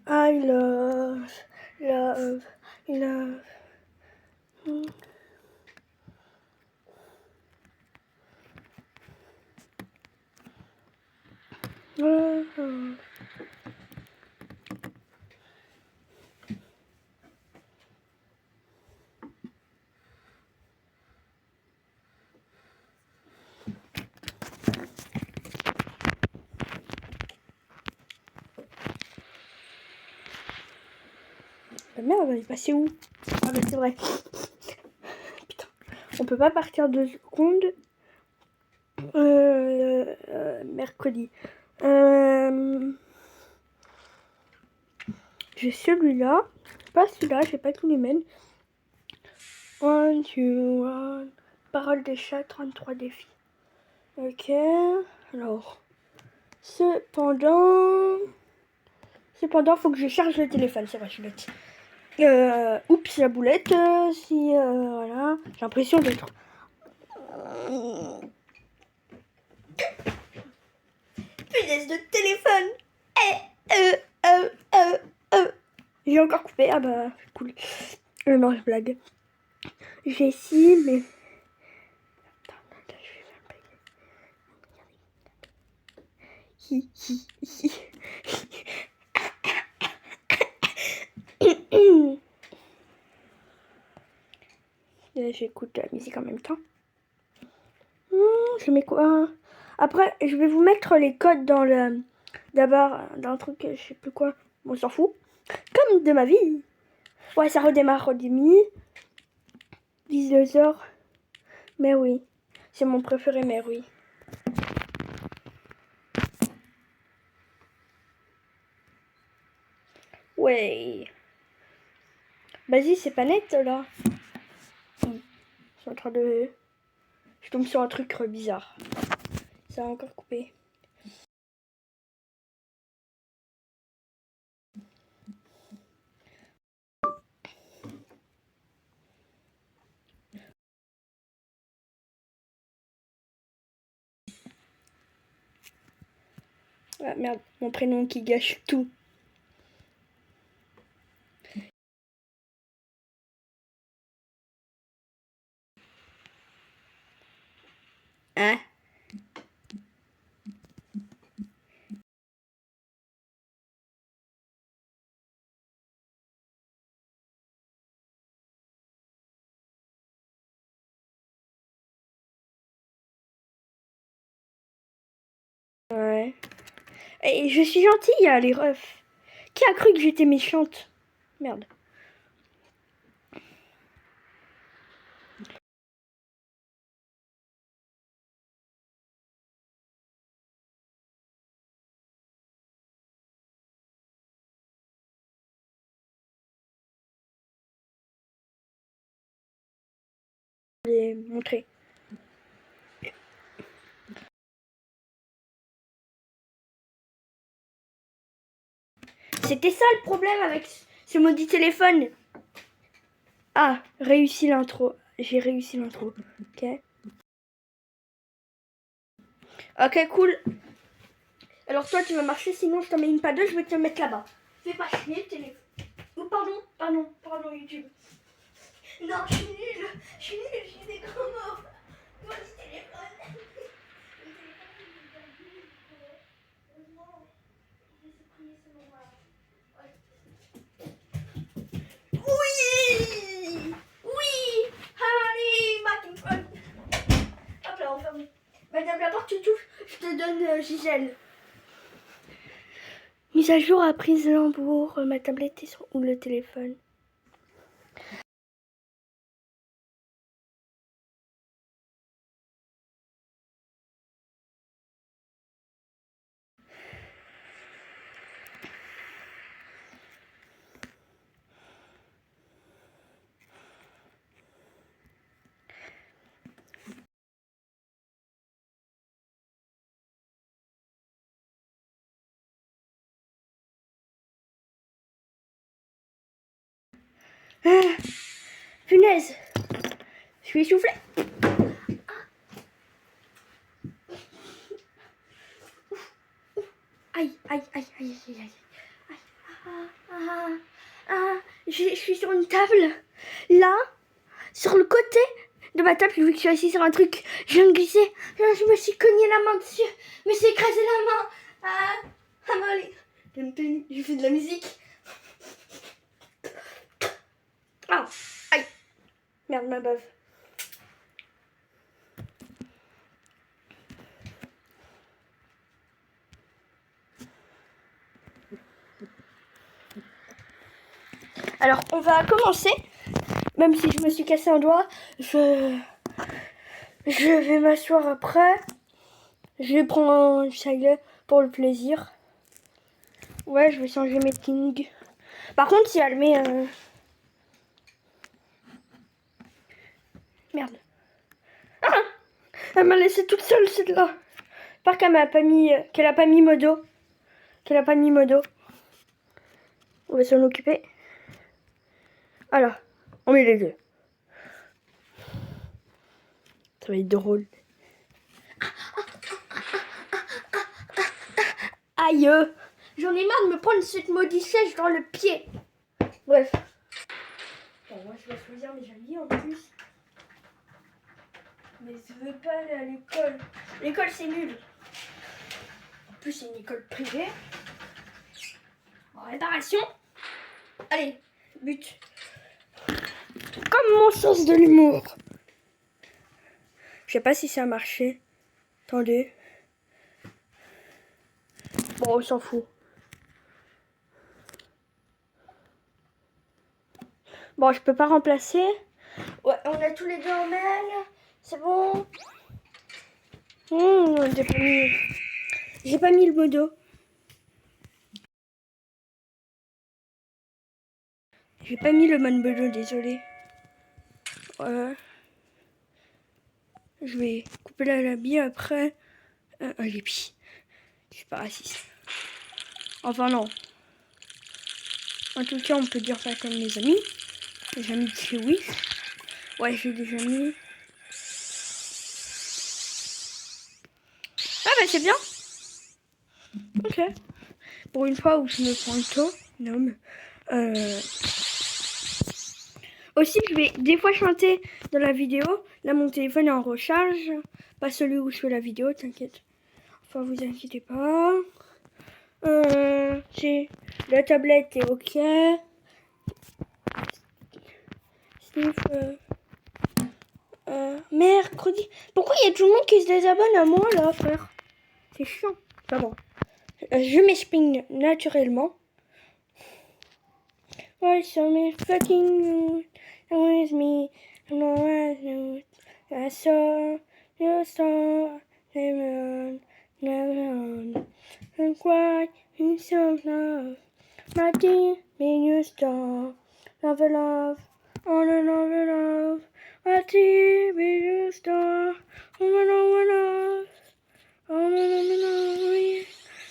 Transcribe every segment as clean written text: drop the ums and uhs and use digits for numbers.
I love, love, love. Merde, il est passé où? Ah bah c'est vrai. Putain, on peut pas partir 2 secondes. Mercredi. J'ai celui-là. Pas celui-là, j'ai pas tous les mêmes. 1, 2, 1. Parole des chats, 33 défis. Ok. Alors. Cependant, faut que je charge le téléphone. C'est vrai, je suis bête. Oups, la boulette. Voilà. J'ai l'impression d'être. Punaise de téléphone. J'ai encore coupé. Ah bah, cool. Non, je blague. J'ai si, mais. Hi, hi, hi. J'écoute la musique en même temps. Je mets quoi? Après, je vais vous mettre les codes dans le. D'abord, dans un truc, je sais plus quoi. Bon, on s'en fout. Comme de ma vie. Ouais, ça redémarre au demi. 19h. Mais oui. C'est mon préféré, mais oui. Ouais. Vas-y, c'est pas net là. Je suis en train de. Je tombe sur un truc bizarre. Ça a encore coupé. Ah merde, mon prénom qui gâche tout. Hein? Ouais. Et je suis gentille, hein, les refs. Qui a cru que j'étais méchante? Merde. Je vais montrer. C'était ça le problème avec ce maudit téléphone. Ah, réussi l'intro. J'ai réussi l'intro. Ok. Ok, cool. Alors toi, tu vas marcher, sinon je t'en mets une pas deux, je vais te le mettre là-bas. Fais pas chier le téléphone. Oh, pardon, YouTube. Non, je suis nulle, j'ai des grands mots. Maudit téléphone. Oui! Oui! Allez, Mac. Hop là, on ferme. Madame la porte, tu touches, je te donne Gisèle. Mise à jour à prise Lembourg, ma tablette est sur ou le téléphone. Ah, punaise. Je suis essoufflée. Aïe, aïe, aïe, aïe, aïe, aïe. Je suis sur une table. Là, sur le côté de ma table, vu que je suis assise sur un truc, je viens de glisser. Je me suis cogné la main dessus. Je me suis écrasé la main. Allez. Je fais de la musique. Ah, aïe. Merde, ma bave. Alors, on va commencer. Même si je me suis cassé un doigt, je vais m'asseoir après. Je vais prendre un chalet pour le plaisir. Ouais, je vais changer mes tingles. Par contre, si elle met... Merde. Ah, elle m'a laissé toute seule, celle-là. J'espère qu'elle m'a pas mis... qu'elle a pas mis modo. Qu'elle a pas mis modo. On va s'en occuper. Alors, on met les deux. Ça va être drôle. Aïe. J'en ai marre de me prendre cette maudite sèche dans le pied. Bref. Bon, moi, je vais choisir mes amis en plus. Mais je veux pas aller à l'école. L'école, c'est nul. En plus, c'est une école privée. En réparation. Allez, but. Comme mon sens de l'humour. Je sais pas si ça a marché. Attendez. Bon, on s'en fout. Bon, je peux pas remplacer. Ouais, on a tous les deux en mail. C'est bon. J'ai pas mis le modo. J'ai pas mis le modo, désolé. Voilà. Je vais couper la bille après. Les billes. Je suis pas raciste. Enfin non. En tout cas, on peut dire ça comme mes amis. Les amis de chez oui. Ouais, j'ai des amis. Ah bah c'est bien. Ok. Pour une fois où je me prends le temps. Non mais... Aussi, je vais des fois chanter dans la vidéo. Là, mon téléphone est en recharge. Pas celui où je fais la vidéo, t'inquiète. Enfin, vous inquiétez pas. La tablette est ok. Sniff, mercredi. Pourquoi il y a tout le monde qui se désabonne à moi, là, frère? C'est chiant. Enfin bon. Je m'exprime naturellement. Why so many fucking with me? I'm not right. I saw you saw never on. And why you so love? My dear, me you stop. Love, on and love. My dear, me you stop. On and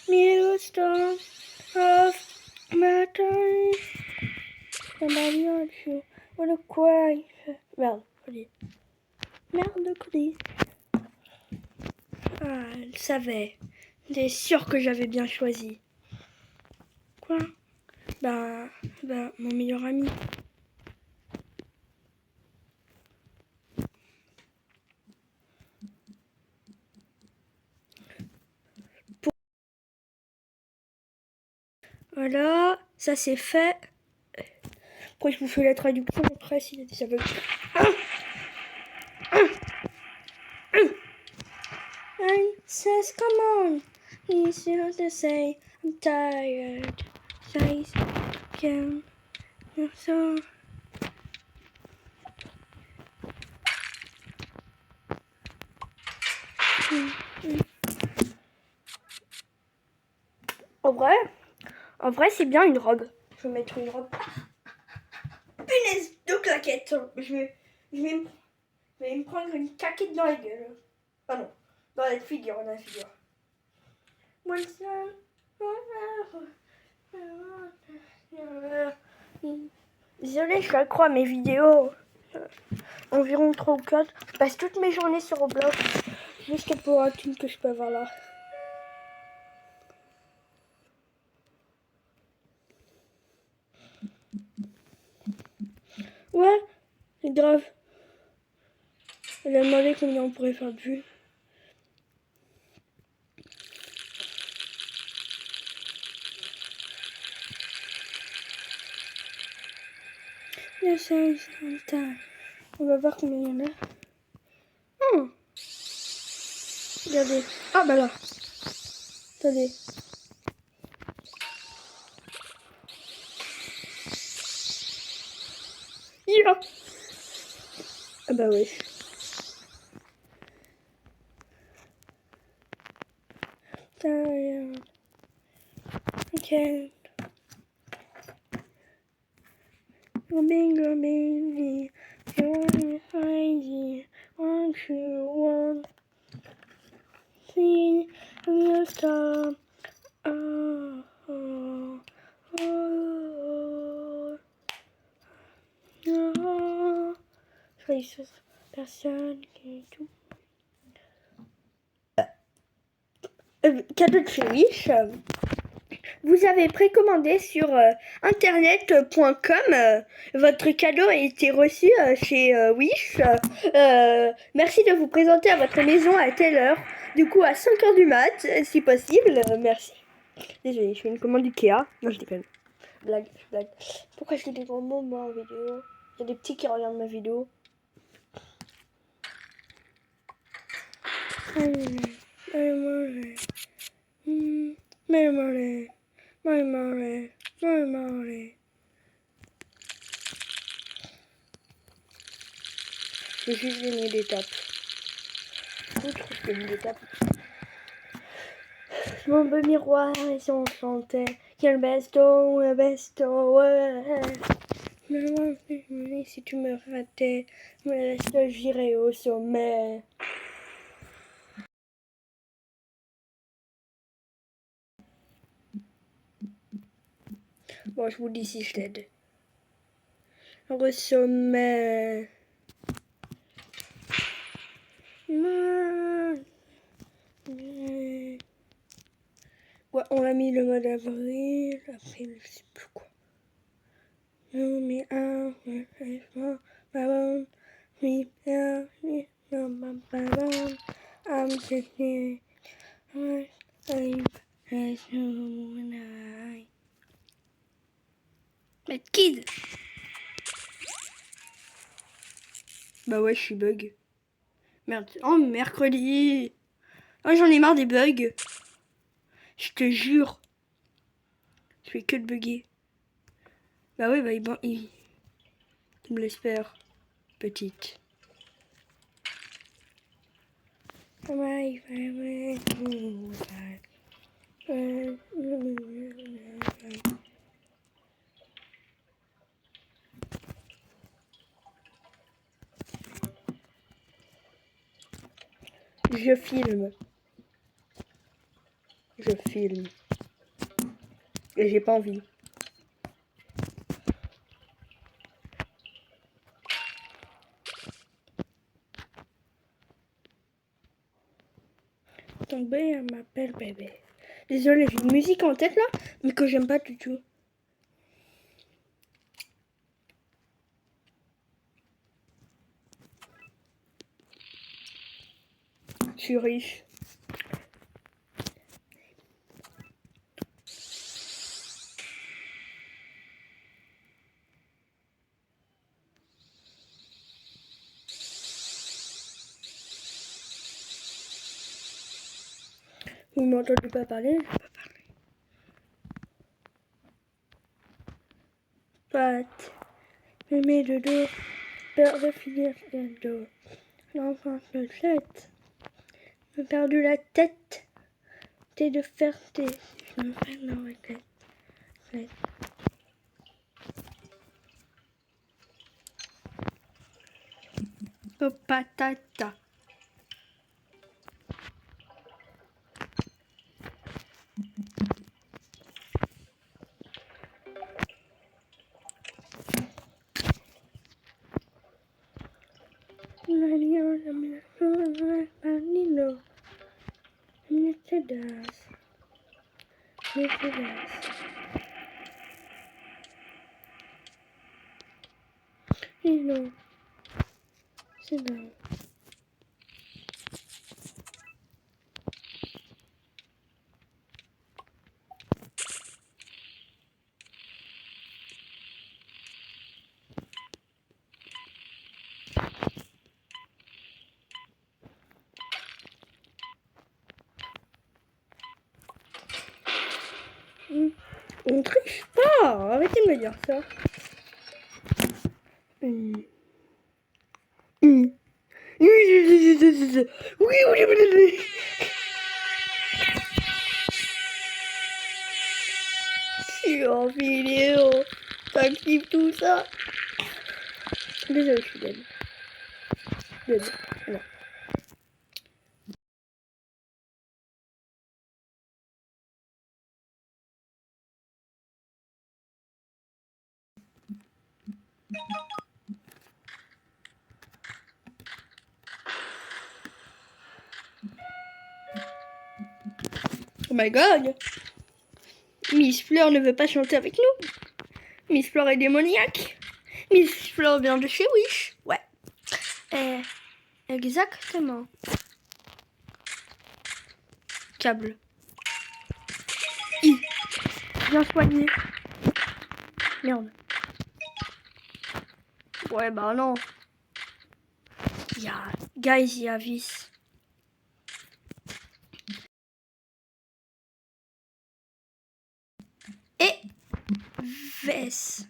me you stop. Of my time. Somebody else you wanna cry. Merde, Cody. Merde, Cody. Ah, elle savait. J'étais sûre que j'avais bien choisi. Quoi? Bah, mon meilleur ami. Voilà, ça c'est fait. Après, je vous fais la traduction après si ça veut. And says, come on. He's here to say, I'm tired. Says, can so. En vrai, c'est bien une robe. Je vais mettre une robe. Punaise de claquettes. Je vais me prendre une claquette dans la gueule. Ah non, dans la figure, Désolée, je accrois à mes vidéos. Environ 3 ou 4. Je passe toutes mes journées sur Roblox. Juste pour un thune que je peux avoir là. Ouais, c'est grave. Elle a demandé combien on pourrait faire de vues. On va voir combien il y en a. Oh. Regardez. Ah bah là. Attendez. Yeah. Ah bah oui. Ok. Bingo, Heidi, 1, 2, 1. See you stop. Oh, oh, oh, oh. Personne qui tout. Cadeau de chez Wish. Vous avez précommandé sur internet.com. Votre cadeau a été reçu chez Wish. Merci de vous présenter à votre maison à telle heure. Du coup, à 5h du mat, si possible. Merci. Désolée, je fais une commande Ikea. Non, je déconne. Blague. Pourquoi je dis des gros mots, moi, en vidéo? Il y a des petits qui regardent ma vidéo. J'ai juste gagné des tapes. Je gagne des tapes. Mon beau miroir et son chantait. Quel besto, ouais. Mais si tu me ratais, me laisse j'irai au sommet. Bon, je vous dis si je t'aide. Au sommet. Ouais, on a mis le mois d'avril, après je sais plus quoi. Non mais Kid. Bah ouais, je suis bug. Merde. Oh, mercredi. Oh, j'en ai marre des bugs. Je te jure. Je fais que de bugger. Bah ouais, bah il me l'espère. Petite. Je filme. Et j'ai pas envie. Tombé, elle m'appelle bébé. Désolée, j'ai une musique en tête là, mais que j'aime pas du tout. Je suis riche. Vous m'entendez pas parler? Je peux pas parler. Pâte, mémé de dos, peur de finir bientôt. L'enfant se jette, me perdu la tête. T'es de faire tes. Je me fais dans la tête. Oh patata. C'est dingue. Mais c'est dingue. Et non. C'est dingue. On triche pas. Arrêtez de me dire ça. Oui, oui, oui. Je suis en vidéo. T'actives tout ça. Désolé, je suis dead. Dead. Non. Oh my god. Miss Fleur ne veut pas chanter avec nous. Miss Fleur est démoniaque. Miss Fleur vient de chez Wish. Ouais. Exactement. Câble. I. Bien soigné. Merde. Ouais, bah non. Guys, il y a vis. Et Vess.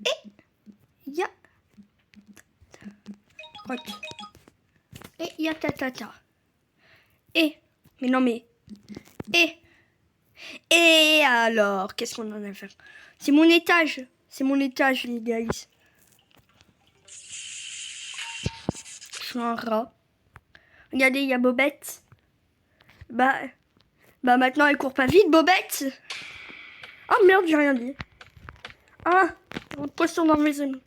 Et il y a Rock. Et il y a Tatata. Et mais non mais et alors qu'est-ce qu'on en a à faire? C'est mon étage. C'est mon étage, les guys. Je suis un rat. Regardez, il y a Bobette. Bah maintenant elle court pas vite, Bobette. Oh merde, j'ai rien dit. Ah, un poisson dans mes amis.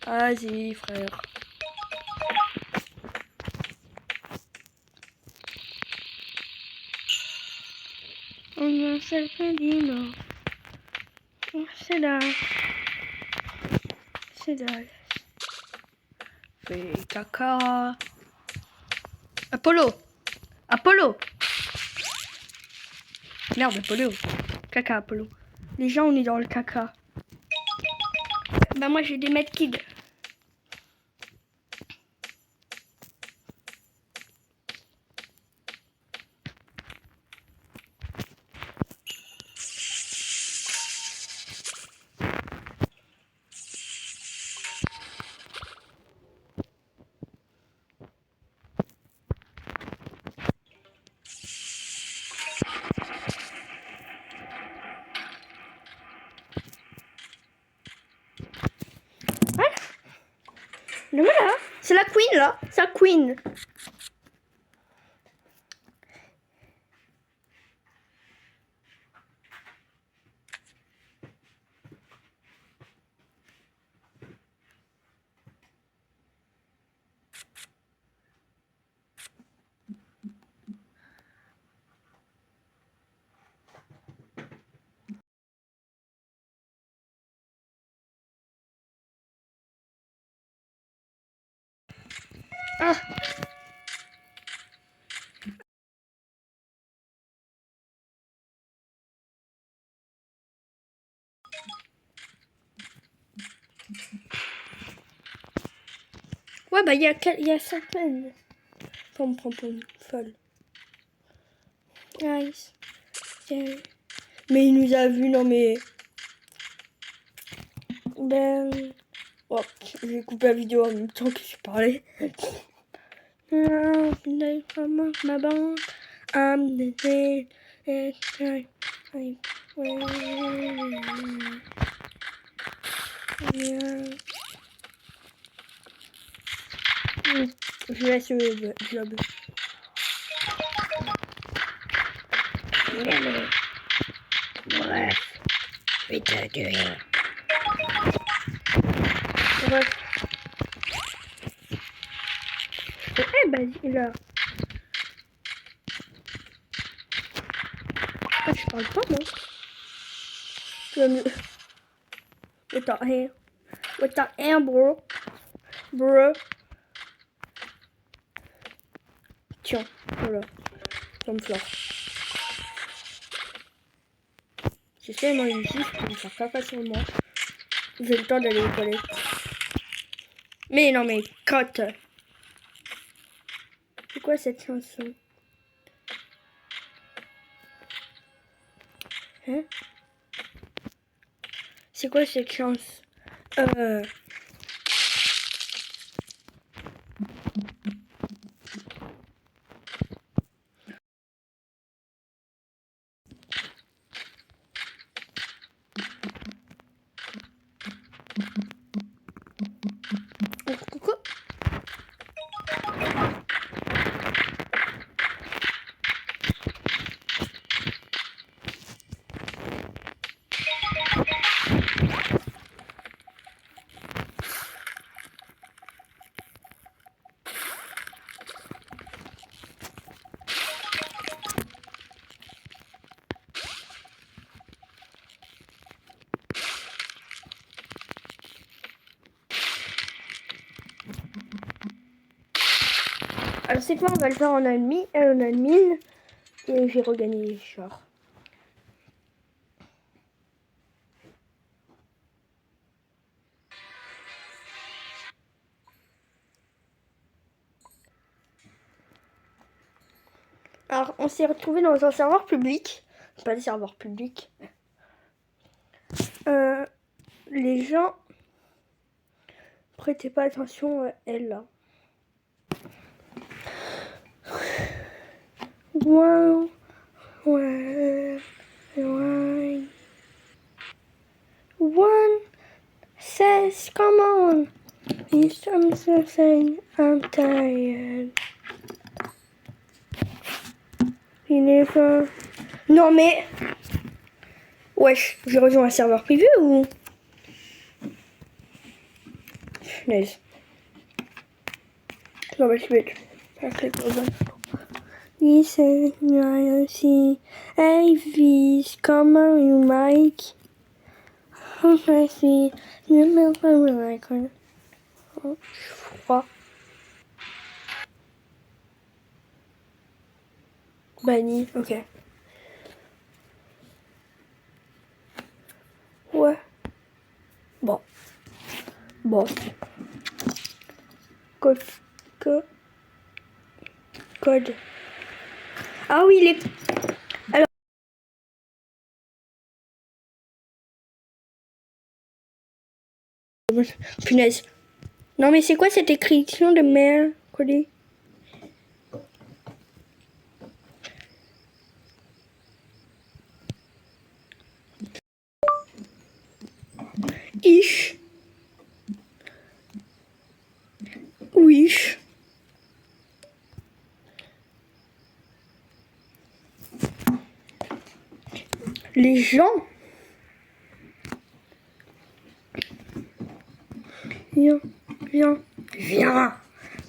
Vas-y, frère. On a fait dino. C'est là. C'est là. Fais caca. Apollo. Apollo. Merde, Apollo. Caca, Apollo. Les gens, on est dans le caca. Bah moi, j'ai des medkids. Le voilà, c'est la queen là, c'est la queen. Ah. Ouais bah il y a certaines. On me prend pour une folle. Nice. Mais il nous a vu, non mais. Ben. Oh, j'ai coupé la vidéo en même temps que je parlais. Ma bande. Je laisse le job. Bref, je vais te tuer. Bref. Je t'aime. vas-y, là. Ah, je parle pas, moi. Tu vas me... What the hell? What the hell, bro? Bro. Tiens, voilà. Ça me flore. J'essaie de manger ici, je peux me faire caca sur moi. J'ai le temps d'aller aux toilettes. Mais non, mais cote. C'est quoi cette chanson? Hein? C'est quoi cette chance? Coucou. Alors cette fois on va le faire en admin et j'ai regagné les genres. Alors on s'est retrouvé dans un serveur public, pas des serveurs publics. Les gens prêtez pas attention à elle là. Wow. Ouais. One says, come on. He's saying, I'm tired. Il est pas... Non mais... Wesh, j'ai rejoint un serveur privé ou... Nice. Non mais je vais... Listen, I see. Hey, Viz, come on, Mike. I see. You know what I like. Oh, froid. Banni, ok. Ouais. Bon. Code. Ah oui, les... Alors... Punaise. Non mais c'est quoi cette écriture de merde, Cody? Ish. Wish. Les gens.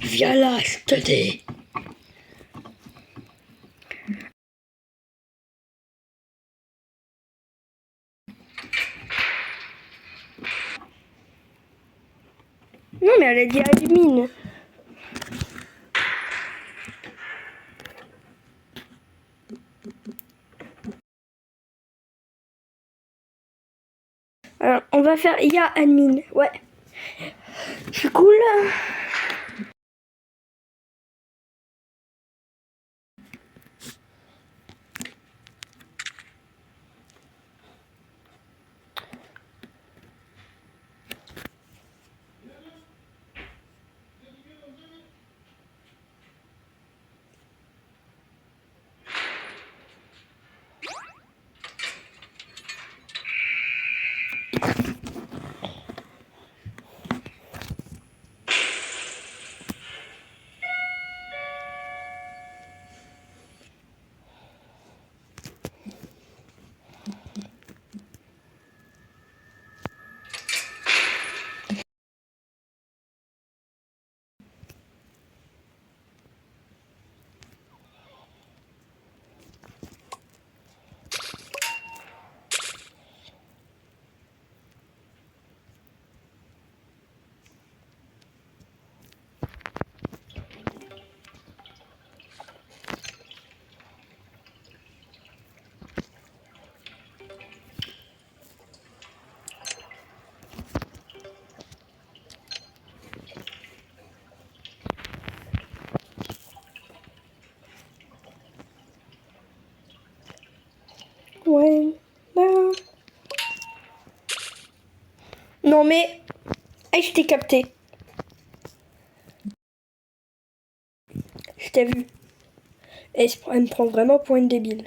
Viens là, je te dis. Non mais elle a dit admin. Alors on va faire ya admin. Ouais. C'est cool. Non mais... Hey, je t'ai capté. Je t'ai vu. Et elle me prend vraiment pour une débile.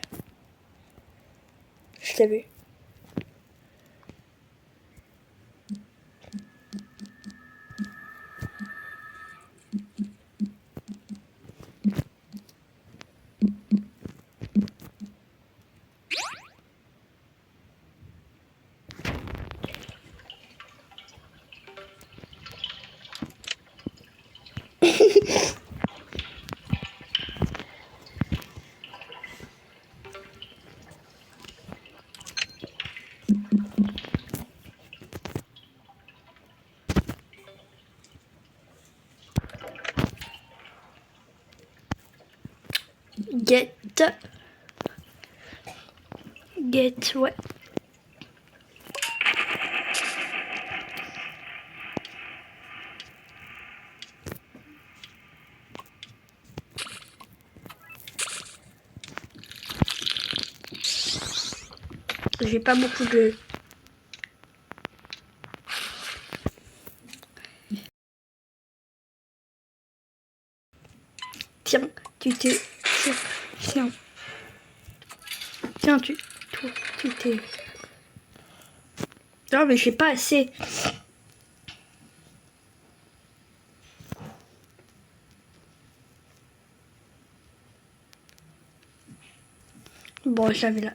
Je t'ai vu. Ouais. J'ai pas beaucoup de... Tiens, tu t'es... Tiens. Tiens, toi, tu t'es... Non, mais j'ai pas assez. Bon, j'avais là.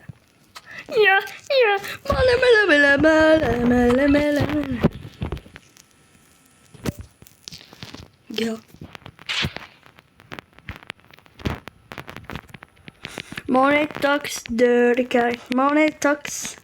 Girl. Money talks, dirty guy. Money talks.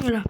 Voilà.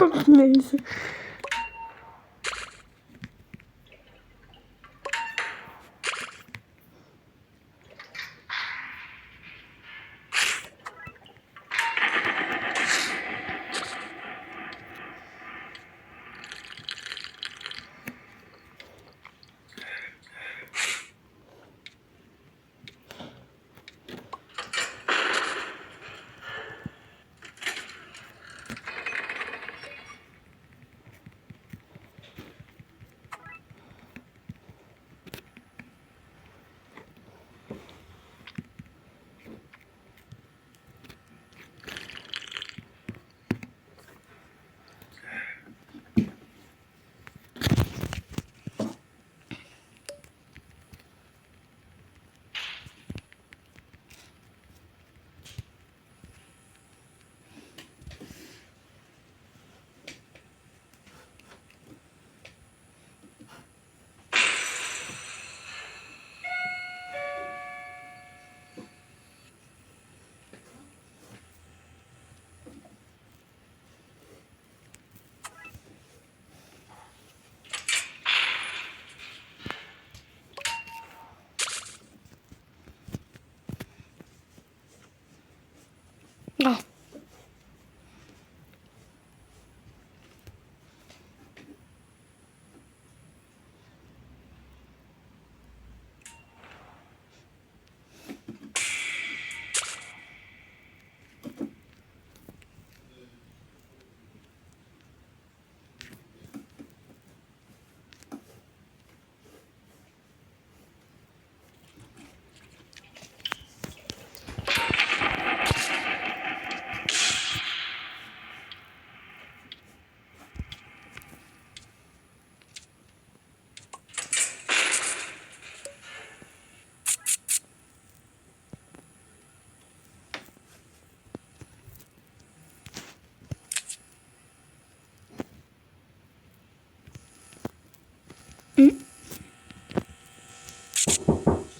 Oh, punaise.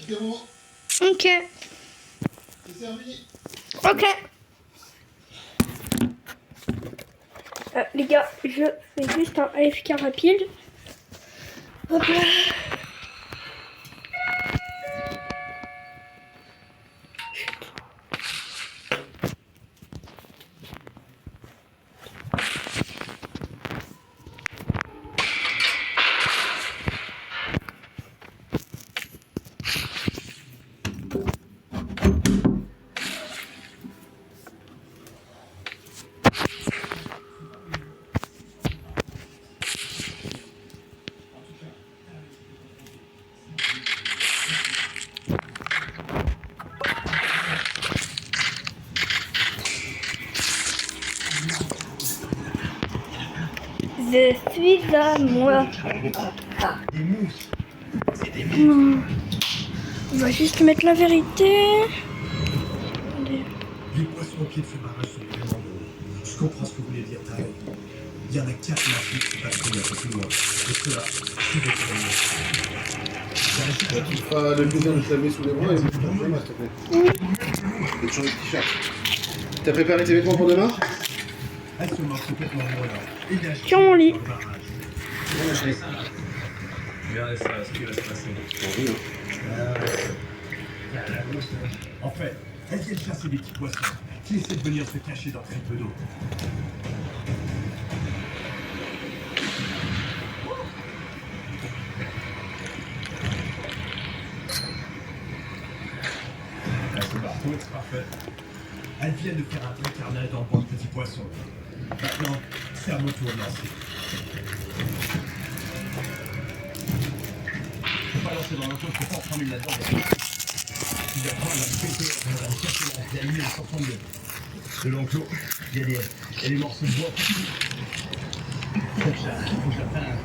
C'est bon. Ok. C'est servi. Ok. Les gars, je fais juste un AFK rapide. Hop là. Je suis à moi. Des mousses. C'est des mousses. Non. On va juste mettre la vérité. Attendez. Les poissons au pied de ce barrage sont vraiment beaux. Je comprends ce que vous voulez dire, Tarek. Il y en a 4 marques qui passent un peu plus loin. Et cela, c'est des problèmes. Tu feras le plaisir de te laver sous les bras et vous te rejoindre, s'il te plaît. Et de changer de t-shirt. T'as préparé tes vêtements pour demain? Elle se marche complètement là. Sur mon lit. Bon, ma chérie. Regardez ça, ce qui va se passer. En fait, elles viennent chasser des petits poissons qui essaient de venir se cacher dans très peu d'eau. Ce marteau est parfait. Elles viennent de faire un vrai carnage dans le banc de petits poissons. Maintenant, c'est à mon tour de lancer. Je peux pas lancer dans l'enclos, je peux pas en prendre une là-dedans. Il va prendre, elle va péter, elle va me casser la ligne, elle sort de l'enclos. Il y a des morceaux de bois. Il faut que je la prenne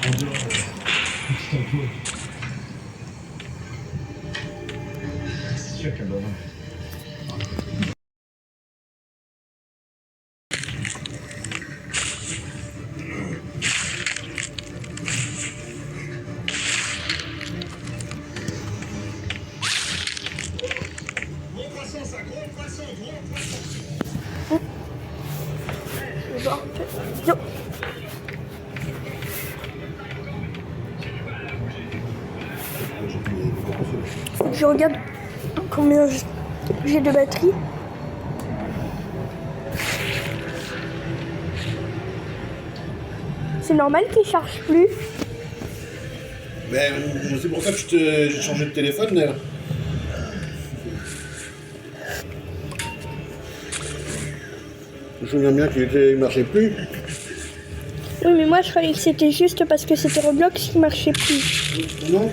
en dehors du petit enclos. C'est sûr qu'elle doit avoir. Yo. Je regarde combien j'ai de batterie. C'est normal qu'il charge plus. Ben, c'est pour ça que j'ai changé de téléphone, Nel. Je me souviens bien qu'il marchait plus. Oui, mais moi je croyais que c'était juste parce que c'était Roblox qui marchait plus. Non.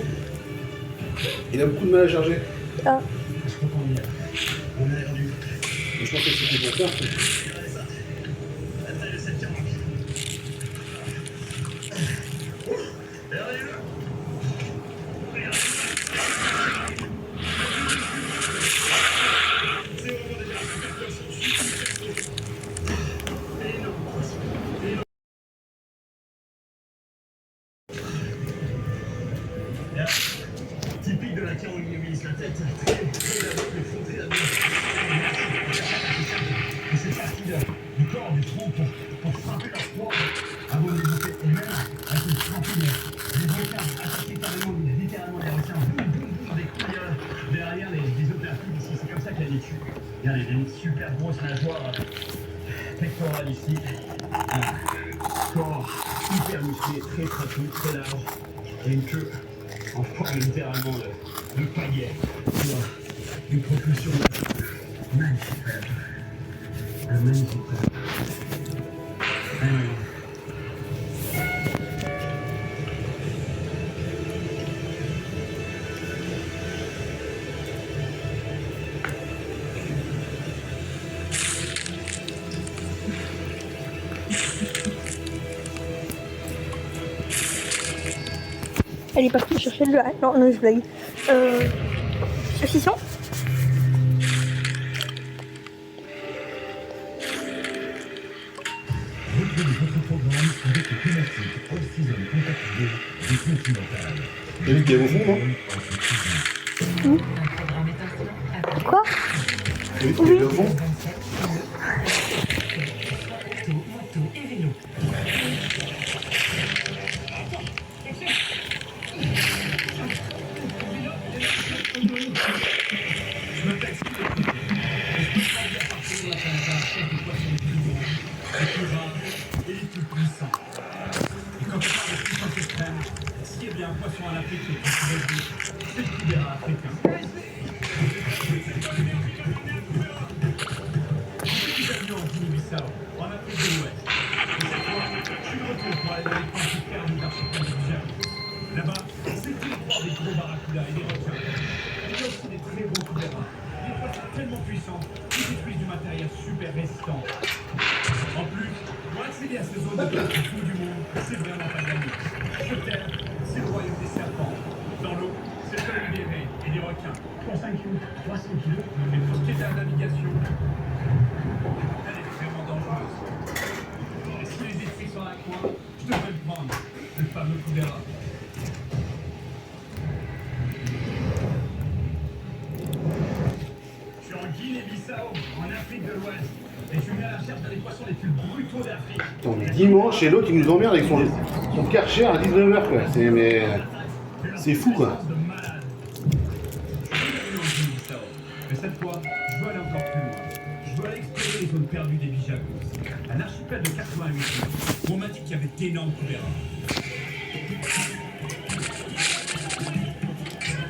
Il a beaucoup de mal à charger. Ah. Je crois qu'on y est. On a perdu. Je pensais que c'était pour ça. Typique de la Caroline Willis, la tête très le fondé la et c'est parti du corps, du tronc pour frapper leur proie avant de les bouffer. Et même avec une frappée des requins attaqués carrément, littéralement les requins, boum boum boum, avec couilles derrière les opératifs ici. C'est comme ça qu'elle les tue. Regardez, il y a une super grosse nageoire pectorale ici. Un corps hyper musclé, très trapu, très large. Et une queue en forme littéralement de pagaie. Une propulsion magnifique. Un magnifique. Elle est partie chercher de la... Non, non, je blague. Saucisson. Retrouvez votre programme avec les thématiques All-Season Contact Day des Continentales. T'as vu qu'il y a au fond, non? En ce Quoi? Et oui. Le fond. Moto et vélo. Et les plus puissants. Et quand on parle de puissance extrême, s'il y a bien un poisson en Afrique qui est c'est le Koubera africain. Nous avions en Guinée-Bissau, en Afrique de l'Ouest. Et cette fois, je suis de retour pour aller dans les coins plus fermes d'archipel du Japon. Là-bas, c'est le territoire des gros barracudas et des requins. Il y a aussi des très gros Koubera. Des poissons tellement puissants qu'ils détruisent du matériel super résistant. En plus, pour accéder à ces zones de place du bout du monde, c'est vraiment pas gagné. Sur terre, c'est le royaume des serpents. Dans l'eau, c'est le royaume des raies et des requins. Pour 5 kg, 300 kg, mais pour ce qui est de la navigation, elle est vraiment dangereuse. Et si les esprits sont à coin, je devrais le prendre, le fameux Koubera. Je suis en Guinée-Bissau, en Afrique de l'Ouest. Et je suis à la recherche des poissons les plus brutaux d'Afrique. On est dimanche et l'autre il nous emmerde avec son karcher à 19h quoi. C'est fou quoi. Mais cette fois, je veux aller encore plus loin. Je veux aller explorer les zones perdues des Bijagos. Un archipel de 88 îles où on m'a dit qu'il y avait d'énormes Koubera.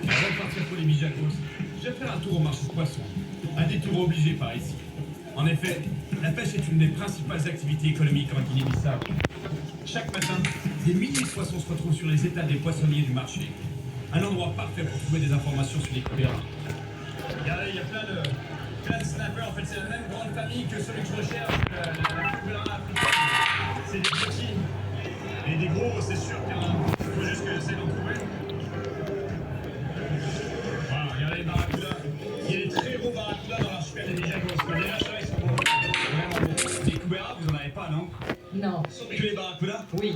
Avant de partir pour les Bijagos, je vais faire un tour au marché de poissons. Un détour obligé par ici. En effet, la pêche est une des principales activités économiques en Guinée-Bissau. Chaque matin, des milliers de poissons se retrouvent sur les étals des poissonniers du marché. Un endroit parfait pour trouver des informations sur les Koubera. Regardez, il y a plein de snappers. En fait, c'est la même grande famille que celui que je recherche, la Koubera africaine. C'est des petits. Et des gros, c'est sûr qu'il y en a. Il faut juste que j'essaie d'en trouver. Voilà, regardez les barracudas. Il y a des très gros barracudas dans l'archipel des Bijagos. Mais déjà, ça, ils sont beaux. Vraiment beaux. Des Koubera, vous en avez pas, non? Non. Que les barracudas? Oui.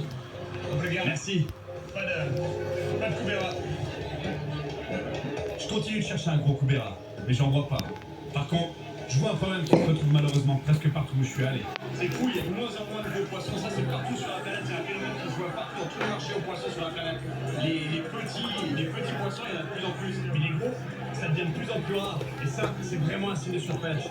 Merci. Pas de Koubera. Je continue de chercher un gros Koubera, mais j'en vois pas. Par contre, je vois un problème qui se retrouve malheureusement presque partout où je suis allé. C'est fou, il y a de moins en moins de gros poissons, ça c'est partout sur la planète, c'est un phénomène qui se voit partout dans tout le marché aux poissons sur la planète. Les petits poissons, il y en a de plus en plus, mais les gros, ça devient de plus en plus rare. Et ça, c'est vraiment un signe de surpêche.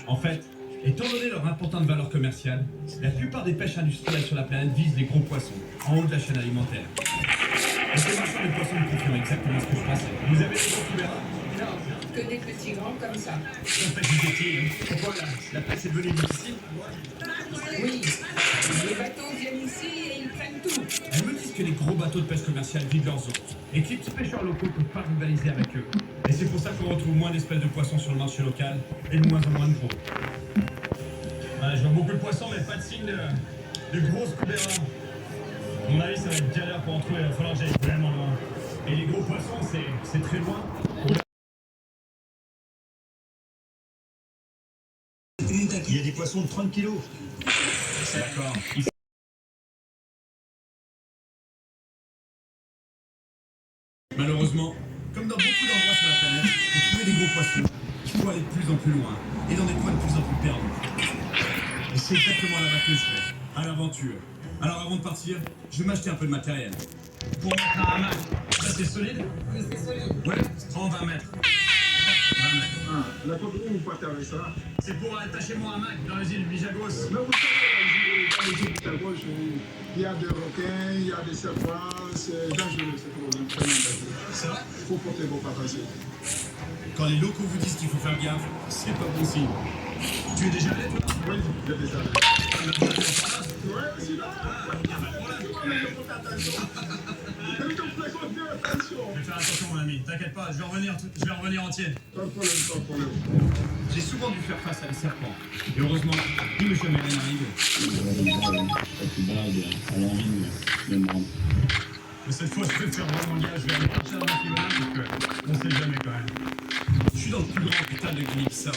En fait, étant donné leur importante valeur commerciale, la plupart des pêches industrielles sur la planète visent les gros poissons, en haut de la chaîne alimentaire. Et ces marchands de poissons me confirment exactement ce que je pensais. Vous avez des gros Koubera? Non, que des petits grands comme ça. En fait, vous étiez... Pourquoi la pêche est devenue difficile? Oui. Les bateaux viennent ici et ils prennent tout. Elles me disent que les gros bateaux de pêche commerciale vident leurs eaux et que les petits pêcheurs locaux ne peuvent pas rivaliser avec eux. Et c'est pour ça qu'on retrouve moins d'espèces de poissons sur le marché local et de moins en moins de gros. Je vois beaucoup de poissons, mais pas de signe de grosses Koubera. À mon avis, ça va être galère pour en trouver. Il va falloir que j'aille vraiment loin. Et les gros poissons, c'est très loin. Il y a des poissons de 30 kilos. D'accord. Malheureusement, comme dans beaucoup d'endroits sur la planète, pour trouver des gros poissons, il faut aller de plus en plus loin et dans des coins de plus en plus perdus. Et c'est exactement là-bas que je vais, à l'aventure. Alors avant de partir, je vais m'acheter un peu de matériel. Pour mettre un hamac, ça c'est solide? Oui, c'est solide. Ouais, en 20 mètres. 20 mètres. Ah, d'accord, où vous partez avec ça? C'est pour attacher mon hamac dans les îles Bijagos. Mais vous savez, dans les îles Bijagos, il y a des requins, il y a des serpents, c'est dangereux, c'est vraiment dangereux. C'est vrai? Il faut porter vos capacités. Quand les locaux vous disent qu'il faut faire gaffe, c'est pas possible. Tu es déjà allé, toi? Oui, j'ai déjà. Oui, c'est là. Attention. Je vais faire attention, mon ami. T'inquiète pas, je vais revenir entier. Pas de problème, pas de problème. J'ai souvent dû faire face à des serpents. Et heureusement, il me jamais rien arrivé. Mais cette fois, je vais faire vraiment gaffe. Je vais aller partir dans ma limonade parce qu'on sait jamais quand même. Je suis dans le plus grand hôpital de Guinée-Bissau.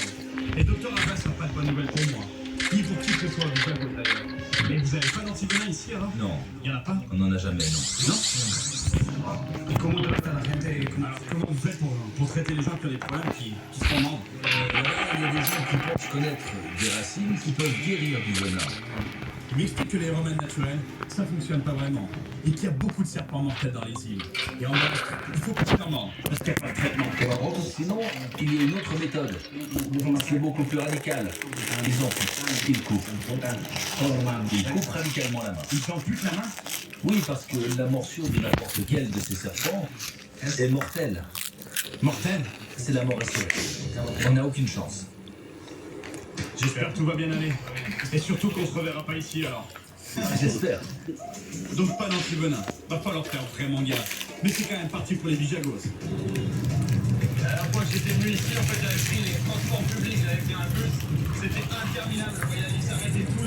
Et Dr Abbas n'a pas de bonnes nouvelles pour moi. Ni pour qui que ce soit, vous savez d'ailleurs. Mais vous avez pas d'antivenin ici, alors? No, Il y en a pas? no en a jamais, no. Non? ¿Y cómo trata la gente con Alors comment vous faites pour traiter les gens qui ont des problèmes qui se font mordre? Là, il y a des gens qui pensent connaître des racines qui peuvent guérir du venin. Il m'explique que les remèdes naturels, ça fonctionne pas vraiment. Et qu'il y a beaucoup de serpents mortels dans les îles. Et en bas, il faut pas se faire mordre, parce qu'il n'y a pas de traitement. Sinon, il y a une autre méthode. C'est beaucoup plus radical. Exemple, il coupe. Il coupe radicalement la main. Ils ne sentent plus que la main? Oui, parce que la morsure de n'importe quel de ces serpents est mortelle. Mortel? C'est la mort assurée. On n'a aucune chance. J'espère que tout va bien aller. Et surtout qu'on se reverra pas ici alors. J'espère. Donc pas d'antivenin. Va falloir faire vraiment gaffe. Mais c'est quand même parti pour les bijagos. La dernière fois que j'étais venu ici, en fait, j'avais pris les transports publics, j'avais pris un bus. C'était interminable. Le voyage, il s'arrêtait tout.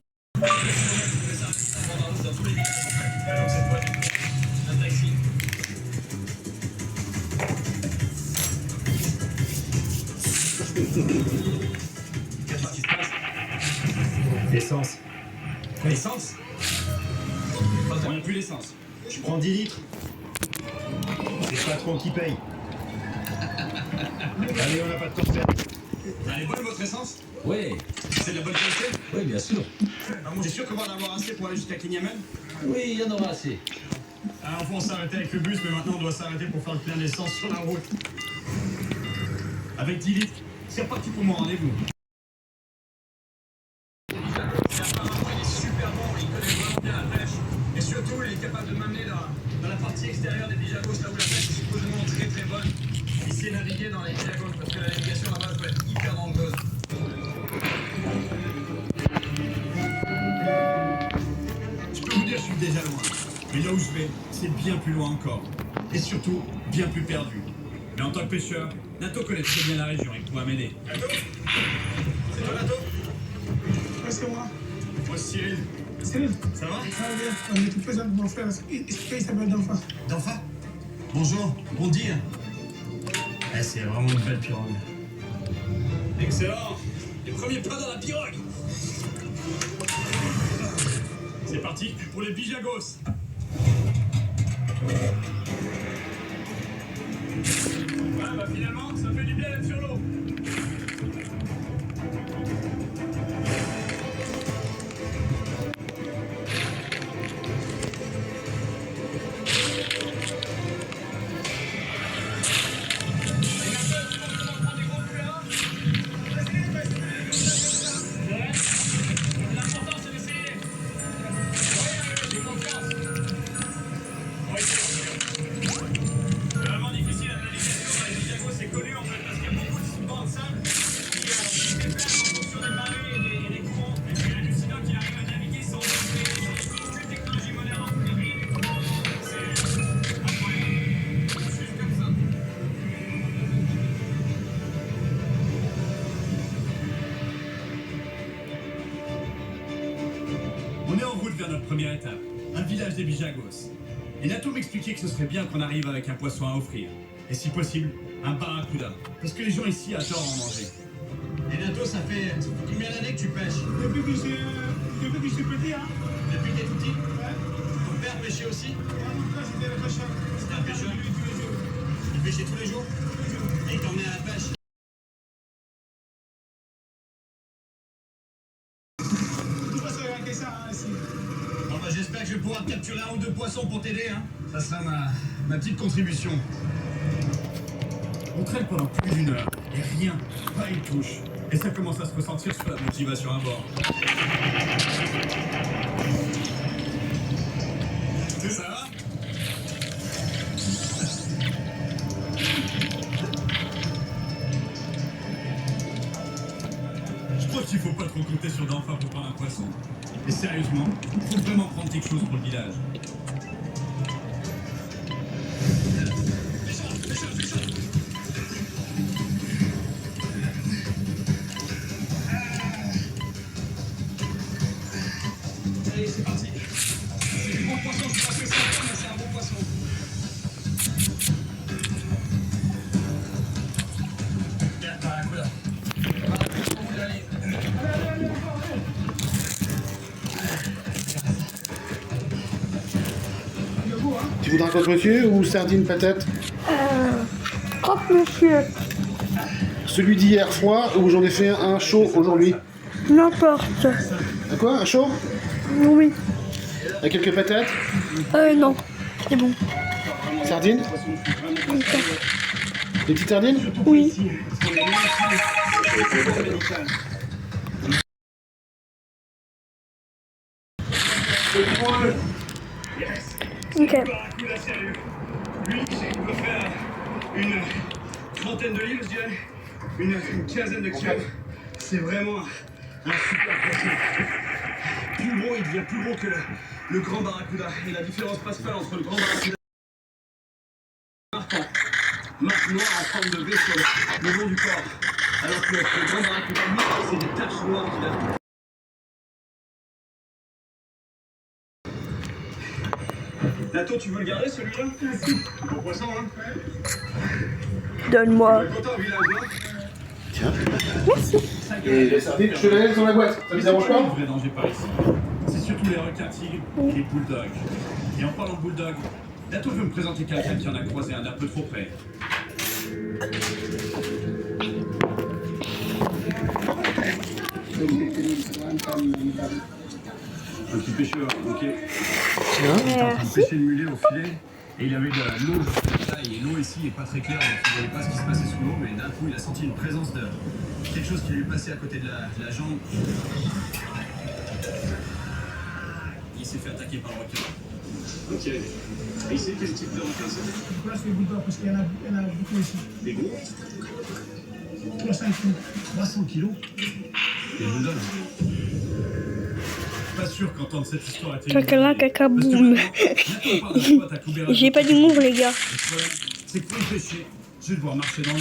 Dans tous les villes. Alors cette fois, un taxi. Qu'est-ce qui se passe? L'essence. L'essence? On n'a plus l'essence. Je prends 10 litres. C'est le patron qui paye. Allez, on n'a pas de temps de perdre. Elle est bonne votre essence? Oui, C'est de la bonne qualité? oui, bien sûr. T'es sûr qu'on va en avoir assez pour aller jusqu'à Kinyamen? Oui, il y en aura assez. Alors on s'arrêtait avec le bus, mais maintenant on doit s'arrêter pour faire le plein d'essence sur la route. Avec 10 litres, c'est reparti pour mon rendez-vous. Apparemment, il est super bon, il connaît vraiment bien la pêche. Et surtout, il est capable de m'amener dans la partie extérieure des bijagos, là où la pêche est supposément très très bonne. Il sait naviguer dans les bijagos, parce que la navigation là-bas peut être hyper dangereuse. Je peux vous dire, je suis déjà loin. Mais là où je vais, c'est bien plus loin encore. Et surtout, bien plus perdu. Mais en tant que pêcheur, Nato connaît très bien la région, il pourra m'aider. Nato? C'est toi, Nato? Ouais, c'est moi. Moi, Cyril. Cyril, Ça va? ça va bien. On est tout présent de mon frère. Il s'appelle Danfa. D'enfant? Bonjour, bon dire. Eh, c'est vraiment une belle pirogue. Excellent. Les premiers pas dans la pirogue. C'est parti pour les bijagos. Ah bah finalement, ça fait du bien d'être sur l'eau. L'important c'est d'essayer. J'ai confiance. C'est vraiment difficile à navigation. Les bijagos c'est connu en fait parce qu'il y a beaucoup de bancs de sable qui diffèrent en fonction des marées et des courants. Et c'est hallucinant qu'il arrive à naviguer sans aucune technologie moderne en tous les villes. C'est incroyable. C'est juste comme ça. On est en route vers notre première étape, un village des bijagos. Et Nato m'expliquait que ce serait bien qu'on arrive avec un poisson à offrir. Et si possible, un barracuda. Parce que les gens ici adorent en manger. Et Nato, ça fait combien d'années que tu pêches? Depuis que je suis petit, hein. Depuis que t'es tout petit? Ouais. Ton père pêchait aussi? Et mon frère, c'était le pêcheur. C'était un pêcheur? Lui, tous les jours. Il pêchait tous les jours? Et il t'emmenait à la pêche? Tout va se regarder ça, hein, ici. Bon bah j'espère que je vais pouvoir capturer un ou deux poissons pour t'aider, hein. Ça sera ma petite contribution. On traîne pendant plus d'une heure, et rien, pas une touche. Et ça commence à se ressentir sur la motivation à bord. Ça va? Je crois qu'il faut pas trop compter sur Danfa pour prendre un poisson. Et sérieusement, il faut vraiment prendre quelque chose pour le village. Allez, c'est parti. C'est du bon poisson, je crois que c'est un mais c'est un bon poisson. Bien, barracuda. Barracuda, au bout de la ligne. Le goût, hein. Tu voudrais un croque-monsieur ou sardine patate? Croque monsieur. Celui d'hier froid ou j'en ai fait un chaud aujourd'hui? N'importe. À quoi? Un chaud? Oui. Avec quelques patates? Non. C'est bon. Sardines? Des petites sardines? Oui. Ok. Lui, il peut faire une trentaine de livres, je dirais. Une quinzaine de kilos. C'est vraiment un super poisson. Plus gros, il devient plus gros que le grand barracuda. Et la différence principale entre le grand barracuda et marquant. Marque noire en forme de V sur le long du corps. Alors que le grand barracuda, lui, c'est des taches noires qu'il a. Nato, tu veux le garder celui-là? Bon poisson, hein? Donne-moi. Tu vas être content au village, hein? Tiens. Et les sardines, je te les laisse dans la boîte. Ça vous arrange Le pas? vrai danger par ici, c'est surtout les requins tigres et les bulldogs. Et en parlant de bulldogs, Nato veut me présenter quelqu'un qui en a croisé un peu trop près. Un petit pêcheur, ok. Il était en train de pêcher le mulet au filet et il avait de l'eau jusqu'à la taille. Et l'eau ici n'est pas très claire, donc il ne voyait pas ce qui se passait sous l'eau, mais d'un coup il a senti une présence de quelque chose qui lui est passé à côté de la jambe. Il s'est fait attaquer par le requin. Ok. Et il sait quel type de requin c'était? Là, c'est bulldog parce qu'il y en a beaucoup ici. Des gros? 300 kilos. 300 kilos? Des bulldogs. Pas sûr qu'entendre cette histoire était... Caca, caca, boum. J'ai pas d'humour, les gars. Le problème, c'est que pour le pêcher, je vais devoir marcher dans l'eau.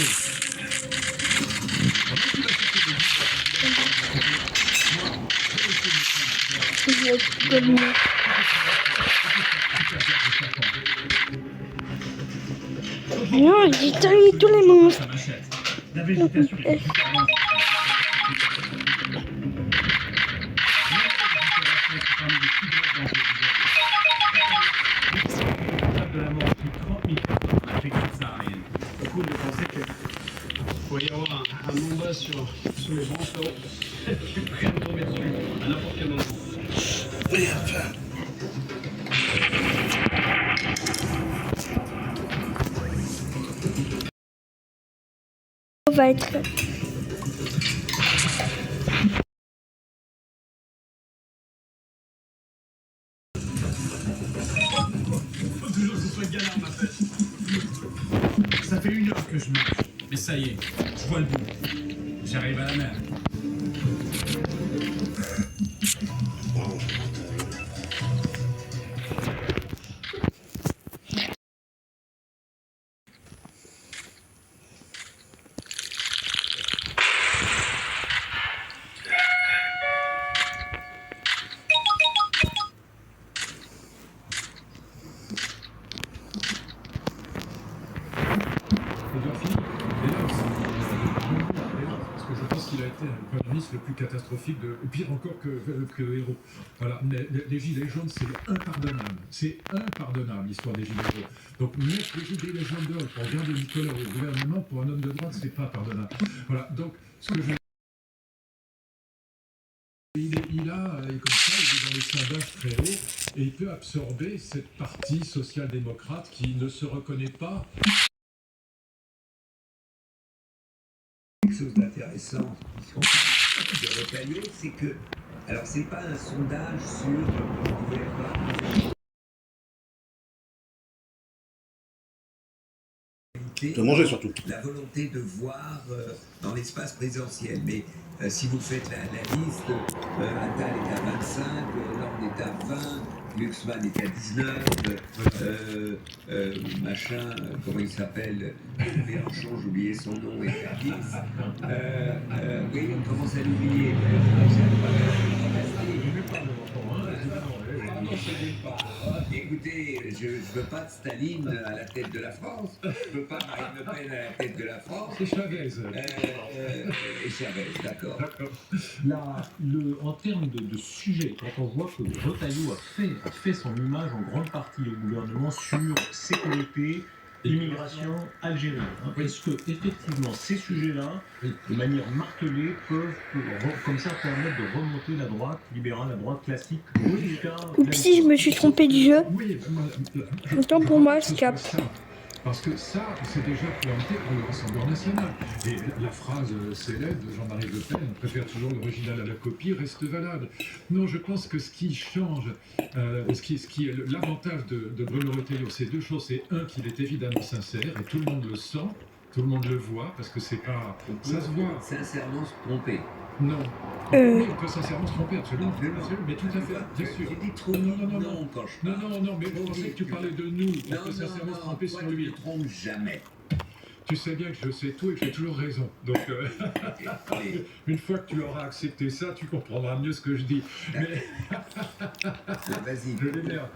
Non, j'ai taillé tous les monstres. Ça m'achète. La végétation est super lente. De la mort, plus de 30 000 africains sahariennes. C'est cool de penser qu'il pourrait y avoir un mandat sur les branches là-haut. Je suis prêt à me tomber dessus à n'importe quel moment. Oui, enfin. On va être... Faut toujours que ce soit galère ma pêche. Ça fait 1 heure que je marche. Mais ça y est, je vois le bout. J'arrive à la mer. Edouard Philippe, hélas. Parce que je pense qu'il a été un Premier ministre le plus catastrophique, pire encore que héros. Voilà, les gilets jaunes, c'est impardonnable. C'est impardonnable, l'histoire des gilets jaunes. Donc mettre les gilets jaunes dehors pour garder Nicolas au gouvernement, pour un homme de droite, c'est pas pardonnable. Voilà, donc ce que je... Il est comme ça, il est dans les sondages très hauts, et il peut absorber cette partie social-démocrate qui ne se reconnaît pas. Quelque chose d'intéressant de Retailleau, c'est que, alors c'est pas un sondage sur le gouvernement. De manger surtout. La volonté de voir dans l'espace présidentiel. Mais si vous faites la liste, Attal est à 25, Hollande est à 20, Glucksmann est à 19, machin, comment il s'appelle, Mélenchon, j'ai oublié son nom, est à 10. Oui, on commence à l'oublier. Écoutez, je ne veux pas de Staline à la tête de la France, je ne veux pas Marine Le Pen à la tête de la France. C'est Chavez. Et Chavez, d'accord. Là, en termes de sujet, quand on voit que Retailleau a fait son image en grande partie au gouvernement sur sécurité, immigration, Algérie. Hein. Est-ce que effectivement ces sujets-là, de manière martelée, peuvent comme ça permettre de remonter la droite libérale, la droite classique jusqu'à... Oups, si je me suis trompé du jeu. Oui, Autant pour moi, je capte. Parce que ça, c'est déjà planté par le Rassemblement national. Et la phrase célèbre de Jean-Marie Le Pen, on préfère toujours l'original à la copie, reste valable. Non, je pense que ce qui change, ce qui est l'avantage de Bruno Retailleau, c'est deux choses. C'est un, qu'il est évidemment sincère, et tout le monde le sent, tout le monde le voit, parce que c'est pas... Ça se voit. Sincèrement se tromper. Non. Oui, on peut sincèrement se tromper, absolument. Mais tout à fait, bien sûr. J'ai dit trop Non, mais je pensais que tu parlais de nous. On peut sincèrement se tromper sur lui. Je ne trompe jamais. Tu sais bien que je sais tout et que j'ai toujours raison. Donc, une fois que tu auras accepté ça, tu comprendras mieux ce que je dis. Mais... Vas-y. Je l'énerve.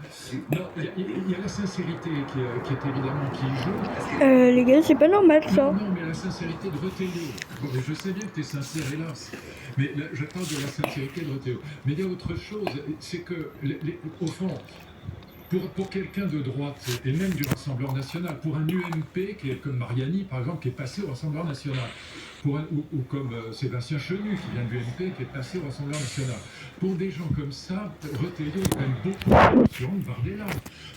Non, il y a la sincérité qui est évidemment qui joue. Les gars, c'est pas normal ça. Non, mais la sincérité de Retailleau. Bon, je sais bien que tu es sincère, hélas. Mais là, je parle de la sincérité de Retailleau. Mais il y a autre chose, c'est que, au fond, pour quelqu'un de droite, et même du Rassemblement national, pour un UMP qui est comme Mariani, par exemple, qui est passé au Rassemblement national, ou comme Sébastien Chenu, qui vient de l'UMP, qui est passé au Rassemblement national, pour des gens comme ça, Retailleau est quand même beaucoup plus que Bardella.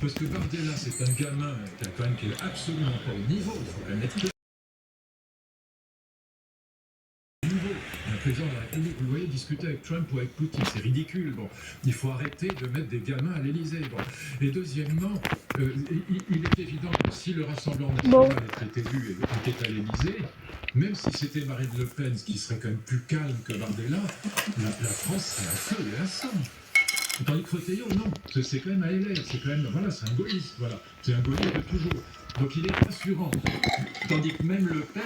Parce que Bardella, c'est un gamin qui est absolument pas au niveau, il faut quand même être clair. Un président de la République, vous le voyez, discuter avec Trump ou avec Poutine, c'est ridicule. Bon, il faut arrêter de mettre des gamins à l'Élysée. Bon. Et deuxièmement, il est évident que si le Rassemblement national était élu et était à l'Élysée, même si c'était Marine Le Pen, ce qui serait quand même plus calme que Bardella, la France serait à feu et à sang. Tandis que Retailleau, non, c'est quand même à LR, c'est quand même, voilà, c'est un gaulliste, voilà, c'est un gaulliste de toujours. Donc il est rassurant. Tandis que même Le Pen,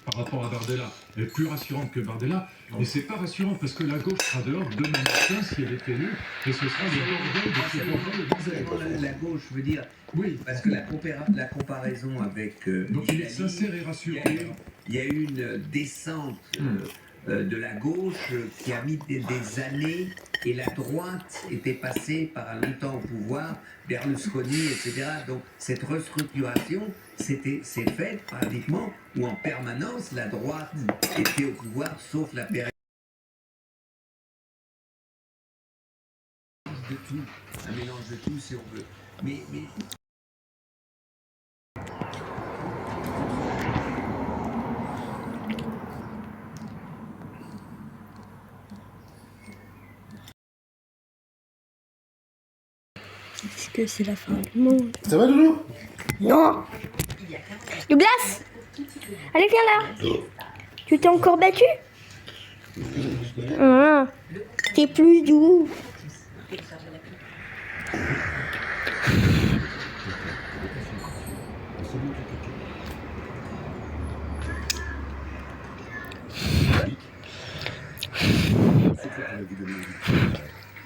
par rapport à Bardella, elle est plus rassurante que Bardella, mais c'est pas rassurant parce que la gauche sera dehors demain matin si elle est élue, et ce sera le bordel de la gauche, je veux dire, oui, parce que la comparaison avec... donc il est sincère et rassurant. Il y a eu une descente de la gauche qui a mis des années, et la droite était passée par un longtemps au pouvoir, Berlusconi, etc. Donc cette restructuration s'est faite pratiquement où en permanence la droite était au pouvoir, sauf la période de tout, un mélange de tout si on veut. Mais... Est-ce que c'est la fin du monde? Ça va, Doudou? Non. Douglas, allez, viens là. Tu t'es encore battu? Ah, t'es plus doux.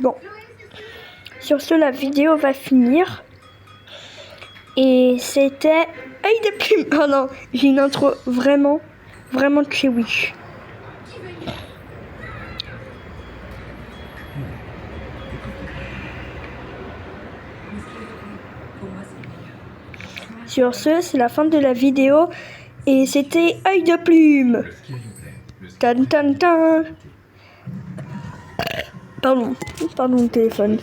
Bon. Sur ce, la vidéo va finir. Et c'était Œil de Plume. Oh non, j'ai une intro vraiment chez Wish. Sur ce, c'est la fin de la vidéo. Et c'était Œil de Plume. Tan tan tan. Pardon, le téléphone.